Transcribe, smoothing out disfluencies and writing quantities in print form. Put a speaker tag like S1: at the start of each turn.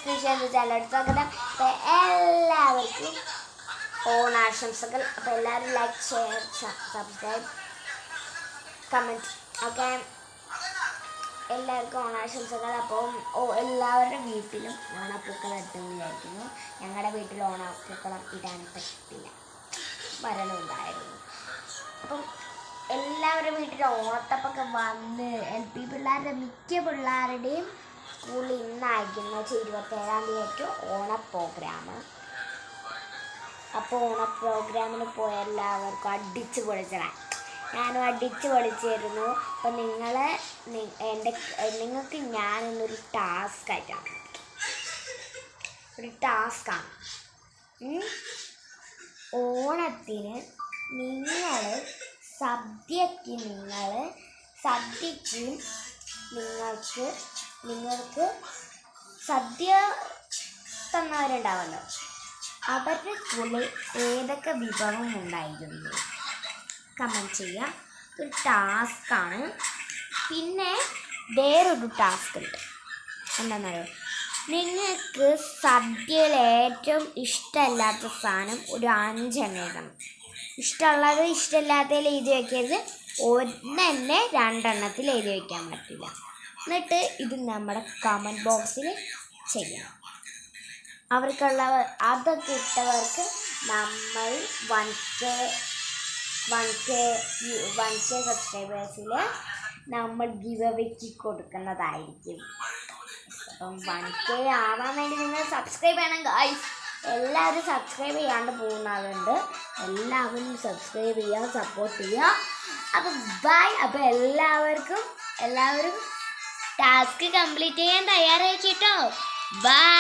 S1: കൃഷി ചാനലിലോട്ട് സ്വാഗതം. അപ്പോൾ എല്ലാവർക്കും ഓണാശംസകൾ. അപ്പോൾ എല്ലാവരും ലൈക്ക്, ഷെയർ, സബ്സ്ക്രൈബ്, കമൻറ്റ് ഒക്കെ എല്ലാവർക്കും ഓണാശംസകൾ. അപ്പം എല്ലാവരുടെ വീട്ടിലും ഓണപ്പൂക്കളം ഇട്ടെന്ന് വിചാരിക്കുന്നു. ഞങ്ങളുടെ വീട്ടിൽ ഓണപ്പൂക്കളം ഇടാൻ പറ്റില്ല, മരണമുണ്ടായിരുന്നു. അപ്പം എല്ലാവരുടെ വീട്ടിലും ഓണത്തപ്പൊക്കെ വന്ന് LP പിള്ളേരുടെ മിക്ക പിള്ളേരുടെയും സ്കൂളിൽ ഇന്നായിരിക്കുന്നു 27-ാം തീയതിക്ക് ഓണ പ്രോഗ്രാം. അപ്പോൾ ഓണ പ്രോഗ്രാമിന് പോയ എല്ലാവർക്കും അടിച്ച് പൊളിച്ചണം. ഞാനും അടിച്ച് പൊളിച്ചിരുന്നു. അപ്പം നിങ്ങൾക്ക് ഞാനൊന്നൊരു ടാസ്ക്കായിട്ടാണ്, ഒരു ടാസ്ക്കാണ്. ഓണത്തിന് നിങ്ങൾക്ക് സദ്യ തന്നവരുണ്ടാവല്ലോ, അവരുടെ സ്കൂളിൽ ഏതൊക്കെ വിഭവം ഉണ്ടായിരുന്നു കമൻറ്റ് ചെയ്യാം. ഒരു ടാസ്ക്കാണ്. പിന്നെ വേറൊരു ടാസ്ക് ഉണ്ട്. എന്താണെന്നറിയോ? നിങ്ങൾക്ക് സദ്യയിൽ ഏറ്റവും ഇഷ്ടമില്ലാത്ത സാധനം ഒരു 5 എണ്ണം എഴുതണം. ഇഷ്ടമുള്ളത് ഇഷ്ടമില്ലാത്തതിൽ എഴുതി വയ്ക്കരുത്. ഒന്നെ 2 എണ്ണത്തിൽ എഴുതി വയ്ക്കാൻ പറ്റില്ല. എന്നിട്ട് ഇത് നമ്മുടെ കമൻറ്റ് ബോക്സിൽ ചെയ്യണം. അതൊക്കെ ഇട്ടവർക്ക് നമ്മൾ 1K സബ്സ്ക്രൈബേഴ്സിൽ നമ്മൾ ഗിവ് അവേക്ക് കൊടുക്കുന്നതായിരിക്കും. അപ്പം 1K ആവാൻ വേണ്ടി നിങ്ങൾ സബ്സ്ക്രൈബ് ചെയ്യണം ഗായ്സ്. എല്ലാവരും സബ്സ്ക്രൈബ് ചെയ്യാണ്ട് പോകുന്നതുകൊണ്ട് എല്ലാവരും സബ്സ്ക്രൈബ് ചെയ്യുക, സപ്പോർട്ട് ചെയ്യുക. അപ്പം ബൈ. അപ്പോൾ എല്ലാവരും ടാസ്ക് കംപ്ലീറ്റ് ചെയ്യാൻ തയ്യാറായിട്ടോ. ബൈ.